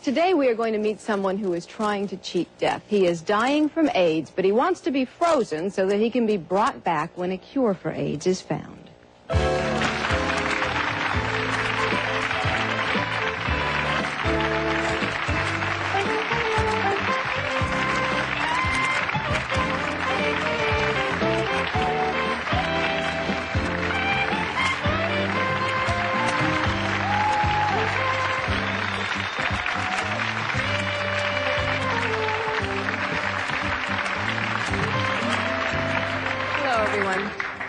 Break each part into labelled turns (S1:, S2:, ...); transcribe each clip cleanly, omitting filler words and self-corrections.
S1: Today we are going to meet someone who is trying to cheat death. He is dying from AIDS, but he wants to be frozen so that he can be brought back when a cure for AIDS is found.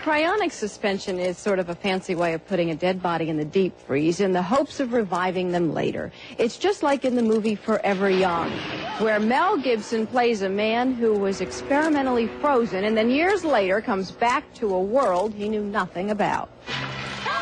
S1: Cryonics suspension is sort of a fancy way of putting a dead body in the deep freeze in the hopes of reviving them later. It's just like in the movie Forever Young, where Mel Gibson plays a man who was experimentally frozen and then years later comes back to a world he knew nothing about.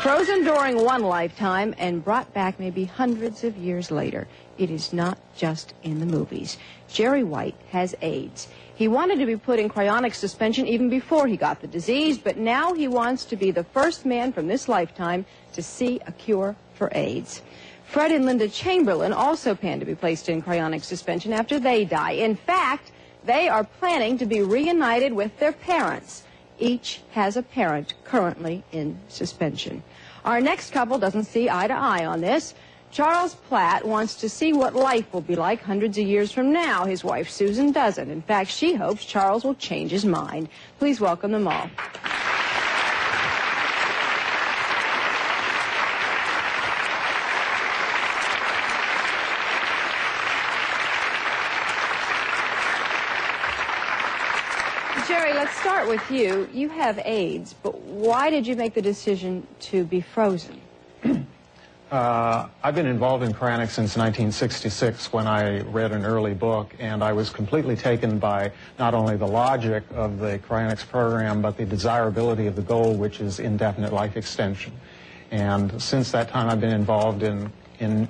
S1: Frozen during one lifetime and brought back maybe hundreds of years later. It is not just in the movies. Jerry White has AIDS. He wanted to be put in cryonic suspension even before he got the disease, but now he wants to be the first man from this lifetime to see a cure for AIDS. Fred and Linda Chamberlain also plan to be placed in cryonic suspension after they die. In fact, they are planning to be reunited with their parents. Each has a parent currently in suspension. Our next couple doesn't see eye to eye on this. Charles Platt wants to see what life will be like hundreds of years from now. His wife, Susan, doesn't. In fact, she hopes Charles will change his mind. Please welcome them all. Jerry, let's start with you. You have AIDS, but why did you make the decision to be frozen?
S2: I've been involved in cryonics since 1966 when I read an early book, and I was completely taken by not only the logic of the cryonics program, but the desirability of the goal, which is indefinite life extension. And since that time, I've been involved in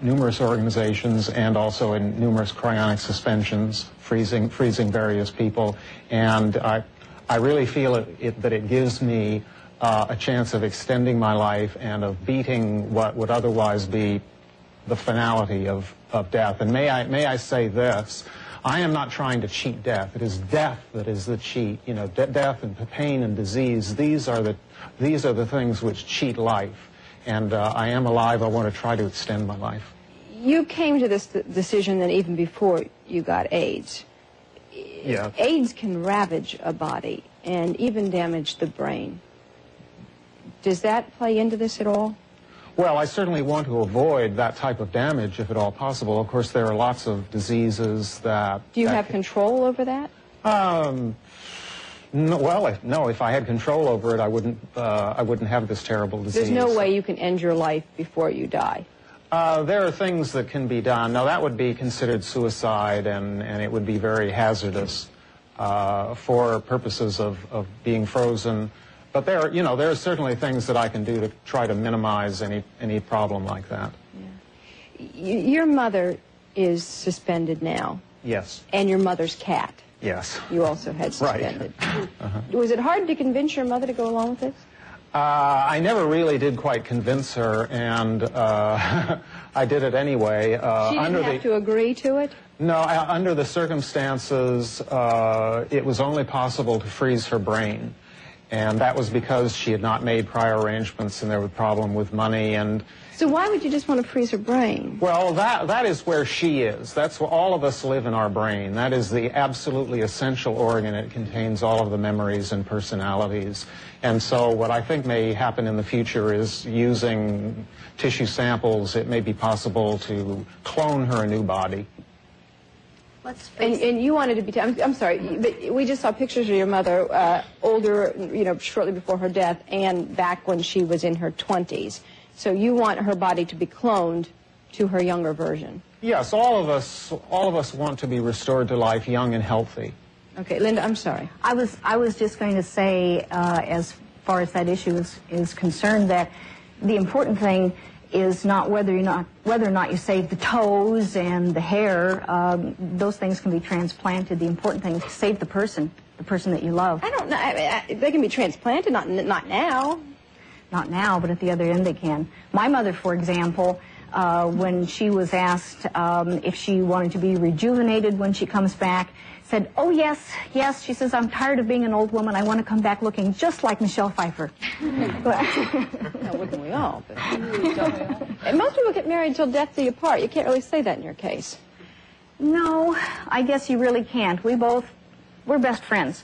S2: numerous organizations and also in numerous cryonic suspensions, freezing various people. And I really feel that it gives me a chance of extending my life and of beating what would otherwise be the finality of death. And may I say this, I am not trying to cheat death. It is death that is the cheat. You know, death and pain and disease, these are the things which cheat life. And I am alive. I want to try to extend my life.
S1: You came to this decision then even before you got AIDS.
S2: Yeah.
S1: AIDS can ravage a body and even damage the brain. Does that play into this at all?
S2: Well, I certainly want to avoid that type of damage if at all possible. Of course, there are lots of diseases that...
S1: Do you have control over that?
S2: No, no, if I had control over it, I wouldn't have this terrible disease.
S1: There's no way you can end your life before you die?
S2: There are things that can be done. Now, that would be considered suicide, and it would be very hazardous for purposes of being frozen. But there are certainly things that I can do to try to minimize any problem like that.
S1: Yeah. Your mother is suspended now.
S2: Yes.
S1: And your mother's cat.
S2: Yes.
S1: You also had suspended.
S2: Right.
S1: Was it hard to convince your mother to go along with this?
S2: I never really did quite convince her, and I did it anyway.
S1: She didn't have to agree to it?
S2: No, under the circumstances, it was only possible to freeze her brain. And that was because she had not made prior arrangements and there was a problem with money. And
S1: so why would you just want to freeze her brain?
S2: Well, that is where she is. That's where all of us live in our brain. That is the absolutely essential organ. It contains all of the memories and personalities. And so what I think may happen in the future is using tissue samples, it may be possible to clone her a new body.
S1: And you wanted to be, I'm sorry, but we just saw pictures of your mother, older, shortly before her death, and back when she was in her 20s. So you want her body to be cloned to her younger version?
S2: Yes, all of us want to be restored to life young and healthy.
S1: Okay, Linda, I'm sorry.
S3: I was just going to say, as far as that issue is concerned, that the important thing is not whether or not you save the toes and the hair. Those things can be transplanted. The important thing is to save the person that you love.
S1: I don't know. They can be transplanted, not now.
S3: Not now, but at the other end they can. My mother, for example, when she was asked if she wanted to be rejuvenated when she comes back, said, "Oh, yes, yes." She says, "I'm tired of being an old woman. I want to come back looking just like Michelle Pfeiffer."
S1: No, wouldn't we all? But and most people get married till death do you part. You can't really say that in your case.
S3: No, I guess you really can't. We're best friends.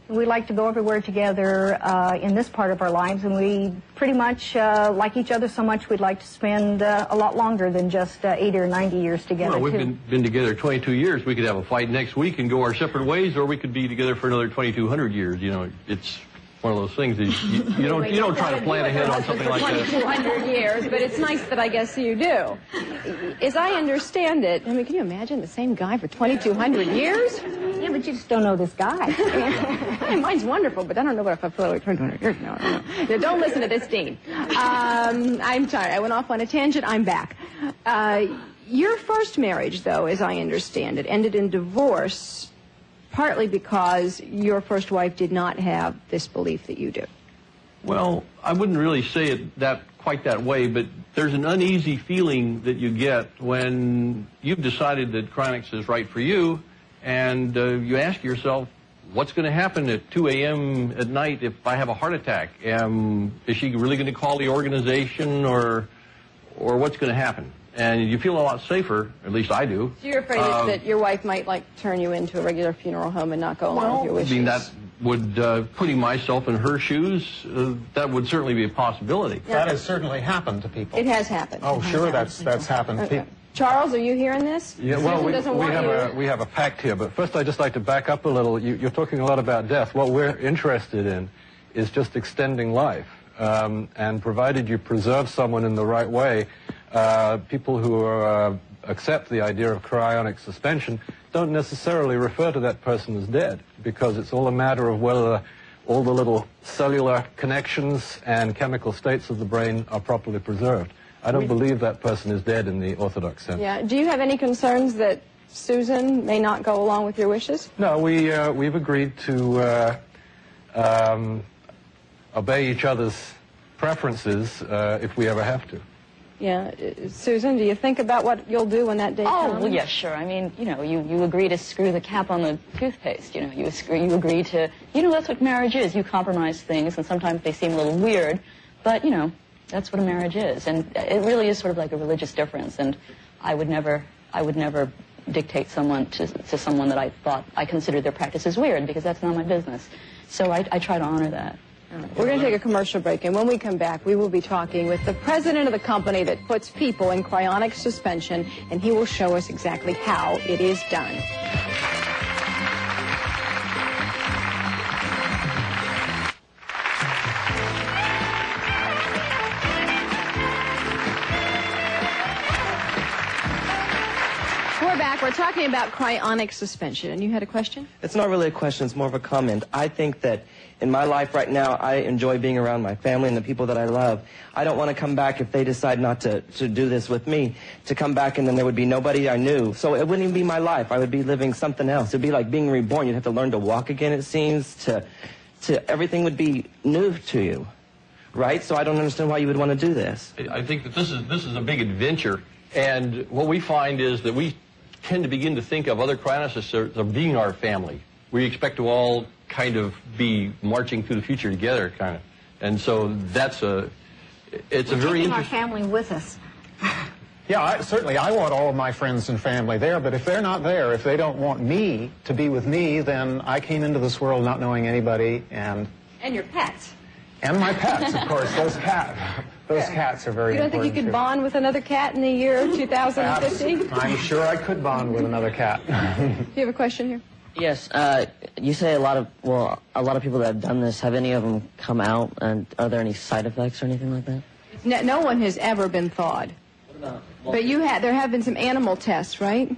S3: We like to go everywhere together in this part of our lives, and we pretty much like each other so much we'd like to spend a lot longer than just 80 or 90 years together.
S4: Well, we've been together 22 years. We could have a fight next week and go our separate ways, or we could be together for another 2,200 years. You know, it's one of those things that you don't try to plan ahead on something like that.
S1: 2,200 years, but it's nice that I guess you do. As I understand it, I mean, can you imagine the same guy for 2,200 years?
S3: Yeah, but you just don't know this guy.
S1: Mine's wonderful, but I don't know what if I feel like 2,200 years. No. Don't listen to this, Dean. I'm sorry, I went off on a tangent. I'm back. Your first marriage, though, as I understand it, ended in divorce partly because your first wife did not have this belief that you do.
S4: Well, I wouldn't really say it quite that way, but there's an uneasy feeling that you get when you've decided that Cryonics is right for you, and you ask yourself, what's going to happen at 2 a.m. at night if I have a heart attack? Is she really going to call the organization, or what's going to happen? And you feel a lot safer, at least I do.
S1: So you're afraid that your wife might, like, turn you into a regular funeral home and not go along with your wishes?
S4: I mean, that would, putting myself in her shoes, that would certainly be a possibility.
S2: That has certainly happened to people.
S1: It has happened.
S2: Oh, sure, that's happened.
S1: Okay. Charles, are you hearing this?
S5: Yeah, well, we have a pact here, but first I'd just like to back up a little. You're talking a lot about death. What we're interested in is just extending life, and provided you preserve someone in the right way, people who accept the idea of cryonic suspension don't necessarily refer to that person as dead, because it's all a matter of whether all the little cellular connections and chemical states of the brain are properly preserved. I don't believe that person is dead in the orthodox sense.
S1: Yeah. Do you have any concerns that Susan may not go along with your wishes?
S5: No, we've agreed to obey each other's preferences if we ever have to.
S1: Yeah. Susan, do you think about what you'll do when that day comes?
S6: Oh, well, yeah, sure. I mean, you know, you agree to screw the cap on the toothpaste. You know, you agree to, you know, that's what marriage is. You compromise things, and sometimes they seem a little weird, but, you know, that's what a marriage is. And it really is sort of like a religious difference, and I would never dictate someone to someone that I considered their practices weird, because that's not my business. So I try to honor that.
S1: We're going to take a commercial break, and when we come back, we will be talking with the president of the company that puts people in cryonic suspension, and he will show us exactly how it is done. We're back. We're talking about cryonic suspension, and you had a question?
S7: It's not really a question, it's more of a comment. I think that in my life right now, I enjoy being around my family and the people that I love. I don't want to come back if they decide not to do this with me, to come back and then there would be nobody I knew. So it wouldn't even be my life. I would be living something else. It would be like being reborn. You'd have to learn to walk again, it seems, to everything would be new to you, right? So I don't understand why you would want to do this.
S4: I think that this is a big adventure, and what we find is that we tend to begin to think of other cryonicists as being our family. We expect to all kind of be marching through the future together, kind of. And so it's a very interesting...
S3: our family with us.
S2: Yeah, certainly I want all of my friends and family there, but if they're not there, if they don't want me to be with me, then I came into this world not knowing anybody, and
S1: your pets.
S2: And my pets, of course. Those cats are very important.
S1: You don't think you could
S2: too.
S1: bond with another cat in the year 2050?
S2: I'm sure I could bond with another cat.
S1: Do you have a question here?
S8: Yes, you say a lot of people that have done this, have any of them come out, and are there any side effects or anything like that?
S1: No one has ever been thawed. But there have been some animal tests, right?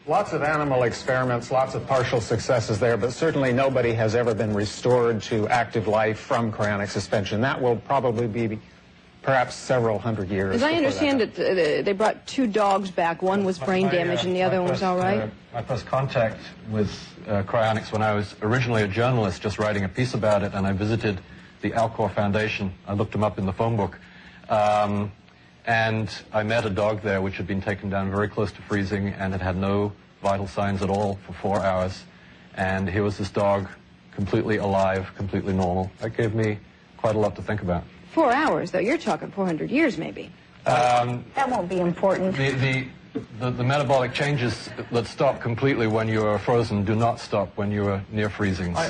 S2: Lots of animal experiments, lots of partial successes there, but certainly nobody has ever been restored to active life from cryonic suspension. That will probably be perhaps several hundred years.
S1: As I understand it, they brought 2 dogs back. One was brain damaged and the other one was all right.
S5: My first contact with cryonics when I was originally a journalist just writing a piece about it, and I visited the Alcor Foundation. I looked them up in the phone book. And I met a dog there which had been taken down very close to freezing and had no vital signs at all for 4 hours. And here was this dog, completely alive, completely normal. That gave me quite a lot to think about.
S1: 4 hours, though. You're talking 400 years, maybe.
S3: That won't be important.
S5: The metabolic changes that stop completely when you are frozen do not stop when you are near freezing.
S4: I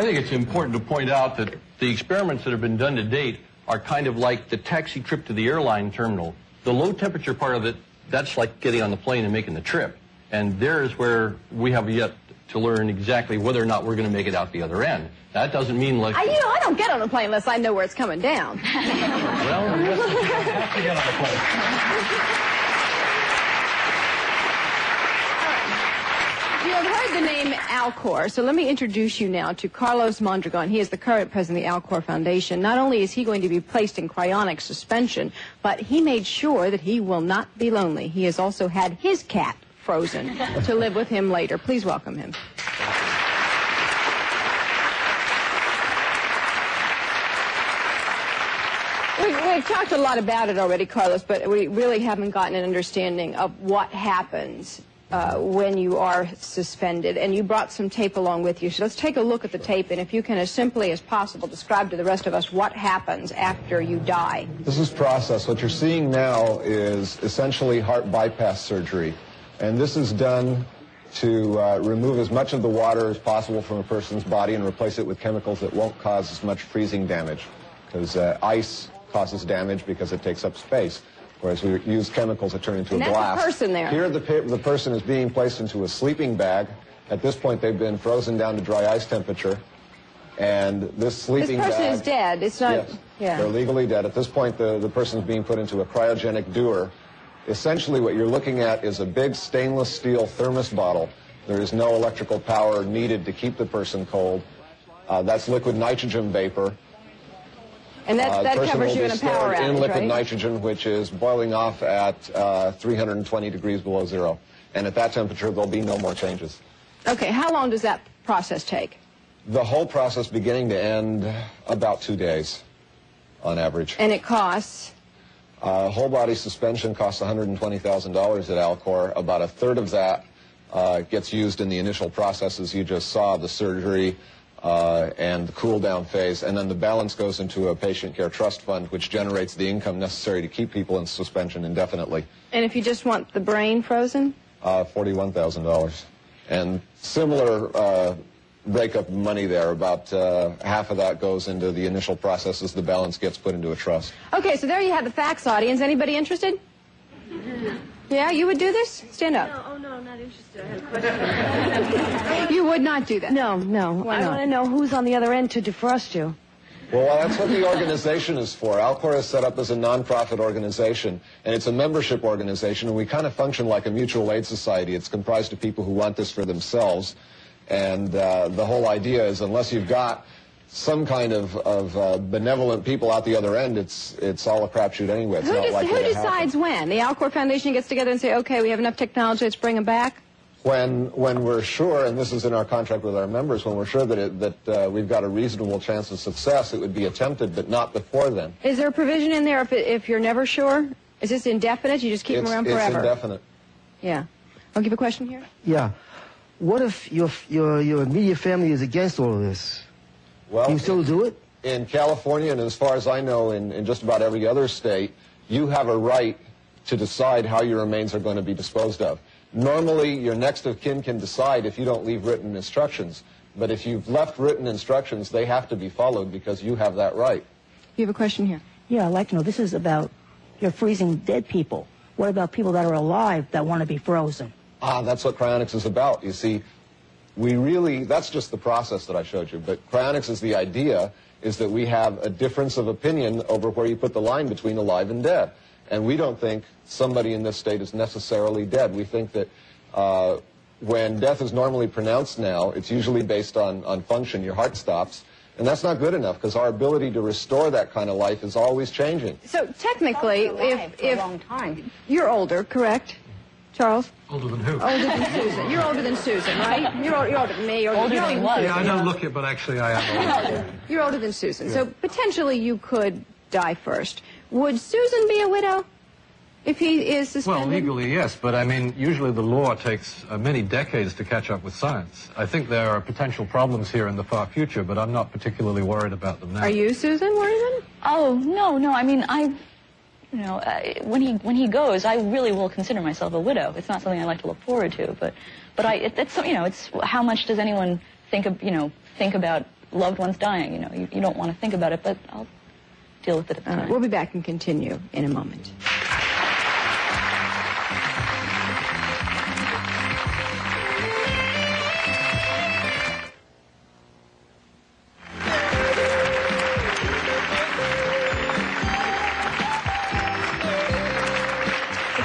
S4: think it's important to point out that the experiments that have been done to date are kind of like the taxi trip to the airline terminal. The low temperature part of it, that's like getting on the plane and making the trip. And there is where we have yet to learn exactly whether or not we're going to make it out the other end. That doesn't mean like...
S1: I don't get on a plane unless I know where it's coming down.
S5: Well, you have to get on the plane.
S1: You have heard the name Alcor, so let me introduce you now to Carlos Mondragon. He is the current president of the Alcor Foundation. Not only is he going to be placed in cryonic suspension, but he made sure that he will not be lonely. He has also had his cat frozen to live with him later. Please welcome him. We've talked a lot about it already, Carlos, but we really haven't gotten an understanding of what happens when you are suspended. And you brought some tape along with you. So let's take a look at the tape, and if you can, as simply as possible, describe to the rest of us what happens after you die.
S9: This is process. What you're seeing now is essentially heart bypass surgery. And this is done to remove as much of the water as possible from a person's body and replace it with chemicals that won't cause as much freezing damage. Because ice causes damage because it takes up space, whereas we use chemicals that turn into a glass.
S1: And that's a person there.
S9: Here the person is being placed into a sleeping bag. At this point, they've been frozen down to dry ice temperature. And this sleeping bag...
S1: This person is dead. It's not...
S9: Yes,
S1: yeah.
S9: They're legally dead. At this point, the person is being put into a cryogenic dewar. Essentially, what you're looking at is a big stainless steel thermos bottle. There is no electrical power needed to keep the person cold. That's liquid nitrogen vapor.
S1: And that covers you in a power outage,
S9: in liquid
S1: right?
S9: nitrogen, which is boiling off at 320 degrees below zero. And at that temperature, there'll be no more changes.
S1: Okay, how long does that process take?
S9: The whole process, beginning to end, about 2 days on average.
S1: And it costs?
S9: Whole body suspension costs $120,000 at Alcor. About a third of that gets used in the initial processes you just saw, the surgery and the cool down phase, and then the balance goes into a patient care trust fund, which generates the income necessary to keep people in suspension indefinitely.
S1: And if you just want the brain frozen?
S9: $41,000. And similar breakup money there. About half of that goes into the initial processes. The balance gets put into a trust.
S1: Okay, so there you have the facts, audience. Anybody interested? Yeah, you would do this? Stand up.
S10: No, oh no, I'm not interested. I had a question.
S1: You would not do that?
S10: No.
S1: Why
S10: I
S1: not?
S10: want to know who's on the other end to defrost you.
S9: Well, that's what the organization is for. Alcor is set up as a non-profit organization, and it's a membership organization, and we kind of function like a mutual aid society. It's comprised of people who want this for themselves, and the whole idea is unless you've got some kind of benevolent people out the other end, it's all a crapshoot anyway. It's not likely
S1: who
S9: to
S1: decides
S9: happen.
S1: when? The Alcor Foundation gets together and say, okay, we have enough technology, let's bring them back?
S9: When we're sure, and this is in our contract with our members, when we're sure that we've got a reasonable chance of success, it would be attempted, but not before then.
S1: Is there a provision in there if you're never sure? Is this indefinite? You just keep them around forever?
S9: It's indefinite.
S1: Yeah. I'll give a question here.
S11: Yeah. What if your immediate family is against all of this?
S9: Well,
S11: can you still do it?
S9: In California, and as far as I know, in just about every other state, you have a right to decide how your remains are going to be disposed of. Normally, your next of kin can decide if you don't leave written instructions. But if you've left written instructions, they have to be followed because you have that right.
S1: You have a question here.
S10: Yeah, I'd like to know, this is about you're freezing dead people. What about people that are alive that want to be frozen?
S9: That's what cryonics is about. You see, that's just the process that I showed you. But cryonics is the idea is that we have a difference of opinion over where you put the line between alive and dead. And we don't think somebody in this state is necessarily dead. We think that when death is normally pronounced now, it's usually based on function. Your heart stops. And that's not good enough because our ability to restore that kind of life is always changing.
S1: So technically,
S3: for a long time.
S1: You're older, correct, Charles?
S5: Older than who?
S1: Older than Susan. You're older than Susan, right? You're older than me. Older than Susan.
S5: Yeah, I don't look it, but actually I am older.
S1: You're older than Susan. So potentially you could die first. Would Susan be a widow if he is suspended?
S5: Well, legally, yes, but I mean, usually the law takes many decades to catch up with science. I think there are potential problems here in the far future, but I'm not particularly worried about them now.
S1: Are you, Susan, worried?
S6: Oh, no. I mean, when he goes, I really will consider myself a widow. It's not something I like to look forward to, but it's how much does anyone think about loved ones dying? You don't want to think about it, but I'll deal with it at the time.
S1: We'll be back and continue in a moment.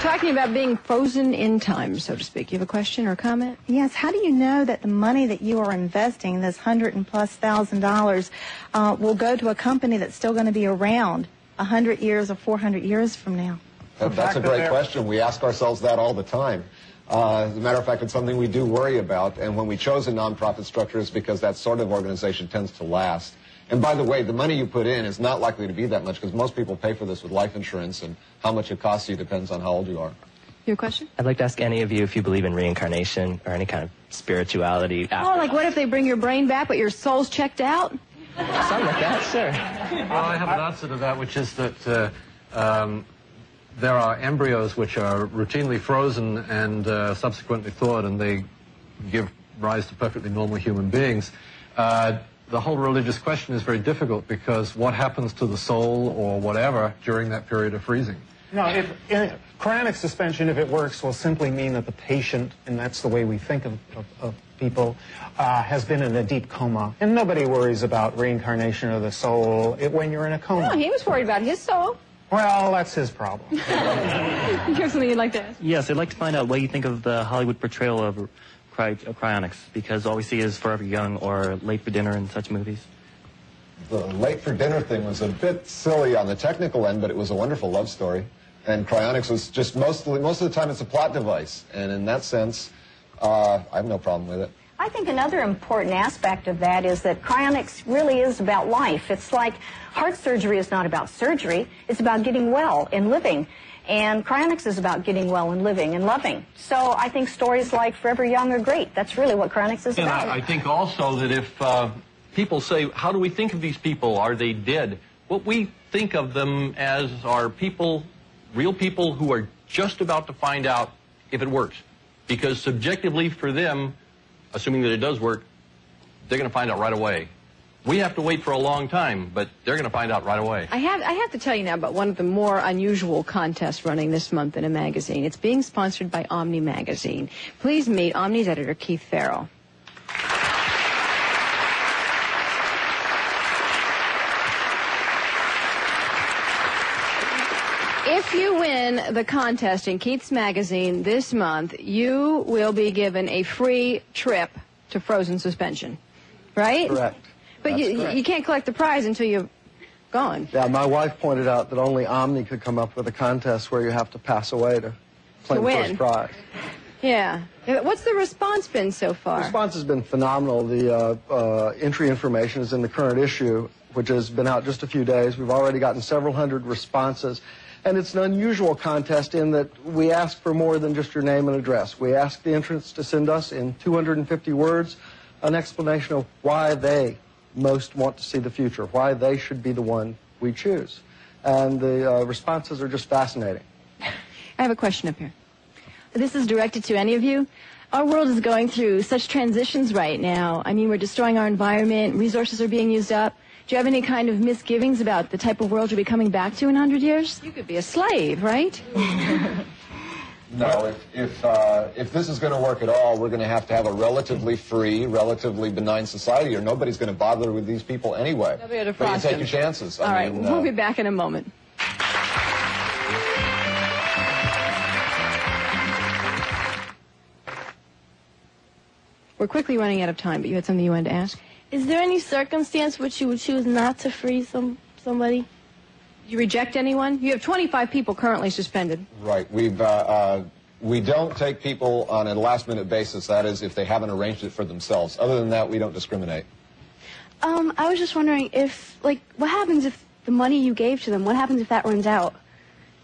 S1: Talking about being frozen in time, so to speak. You have a question or a comment?
S12: Yes. How do you know that the money that you are investing, this $100,000+, will go to a company that's still going to be around 100 years or 400 years from now?
S9: That's a great question. We ask ourselves that all the time. As a matter of fact, it's something we do worry about. And when we chose a nonprofit structure, it's because that sort of organization tends to last. And by the way, the money you put in is not likely to be that much because most people pay for this with life insurance, and how much it costs you depends on how old you are.
S1: Your question?
S13: I'd like to ask any of you if you believe in reincarnation or any kind of spirituality.
S1: Oh, like what if they bring your brain back but your soul's checked out?
S13: Something like that, sure.
S5: Well, I have an answer to that, which is that there are embryos which are routinely frozen and subsequently thawed, and they give rise to perfectly normal human beings. The whole religious question is very difficult because what happens to the soul or whatever during that period of freezing?
S2: No, cryonic suspension, if it works, will simply mean that the patient, and that's the way we think of people, has been in a deep coma. And nobody worries about reincarnation of the soul when you're in a coma.
S1: No, he was worried about his soul.
S2: Well, that's his problem.
S1: You have something you'd like to ask?
S14: Yes, I'd like to find out what you think of the Hollywood portrayal of cryonics, because all we see is Forever Young or Late for Dinner and such movies.
S9: The Late for Dinner thing was a bit silly on the technical end, but it was a wonderful love story. And cryonics was just most of the time it's a plot device. And in that sense, I have no problem with it.
S3: I think another important aspect of that is that cryonics really is about life. It's like heart surgery is not about surgery. It's about getting well and living. And cryonics is about getting well and living and loving. So I think stories like Forever Young are great. That's really what cryonics is about.
S4: And I think also that if people say, how do we think of these people? Are they dead? What we think of them as are people, real people who are just about to find out if it works. Because subjectively for them, assuming that it does work, they're going to find out right away. We have to wait for a long time, but they're going to find out right away.
S1: I have to tell you now about one of the more unusual contests running this month in a magazine. It's being sponsored by Omni Magazine. Please meet Omni's editor, Keith Farrell. If you win the contest in Keith's magazine this month, you will be given a free trip to frozen suspension, right?
S11: Correct.
S1: But you can't collect the prize until you're gone.
S11: Yeah, my wife pointed out that only Omni could come up with a contest where you have to pass away to claim the first prize.
S1: Yeah. What's the response been so far?
S11: The response has been phenomenal. The entry information is in the current issue, which has been out just a few days. We've already gotten several hundred responses. And it's an unusual contest in that we ask for more than just your name and address. We ask the entrants to send us in 250 words an explanation of why they most want to see the future, why they should be the one we choose. And the responses are just fascinating.
S1: I have a question up here.
S15: This is directed to any of you. Our world is going through such transitions right now. I mean, we're destroying our environment, resources are being used up. Do you have any kind of misgivings about the type of world you'll be coming back to in 100 years?
S1: You could be a slave, right?
S9: No, if this is going to work at all, we're going to have a relatively free, relatively benign society, or nobody's going to bother with these people anyway.
S1: Nobody to
S9: but you take your chances.
S1: All right, we'll be back in a moment. We're quickly running out of time, but you had something you wanted to ask?
S15: Is there any circumstance which you would choose not to freeze somebody?
S1: You reject anyone? You have 25 people currently suspended.
S9: Right. We don't take people on a last-minute basis. That is, if they haven't arranged it for themselves. Other than that, we don't discriminate.
S15: I was just wondering if, like, what happens if
S16: the money you gave to them, what happens if that runs out?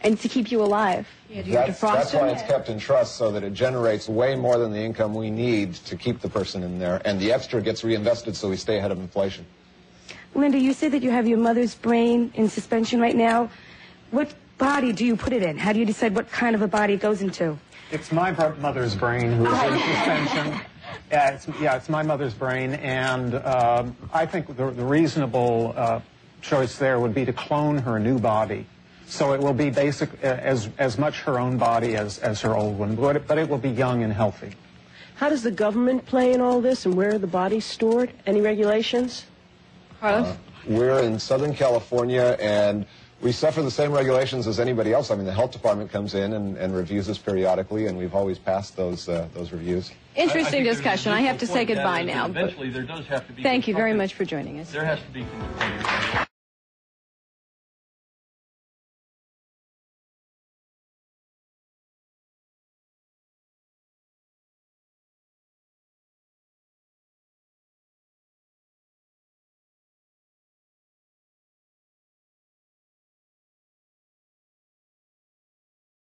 S16: And to keep you alive?
S1: Yeah, do you have to frost
S9: That's why
S1: them?
S9: it's kept in trust, so that it generates way more than the income we need to keep the person in there, and the extra gets reinvested so we stay ahead of inflation.
S17: Linda, you say that you have your mother's brain in suspension right now. What body do you put it in? How do you decide what kind of a body it goes into?
S2: It's my mother's brain who is in suspension. It's my mother's brain, and I think the reasonable choice there would be to clone her new body. So it will be as much her own body as her old one, but it will be young and healthy.
S18: How does the government play in all this, and where are the bodies stored? Any regulations?
S1: Carlos?
S9: We're in Southern California, and we suffer the same regulations as anybody else. I mean, the health department comes in and reviews us periodically, and we've always passed those reviews.
S1: Interesting discussion. I have to say goodbye now.
S4: Eventually, there does have to be.
S1: Thank you very much for joining us.
S4: There has to be.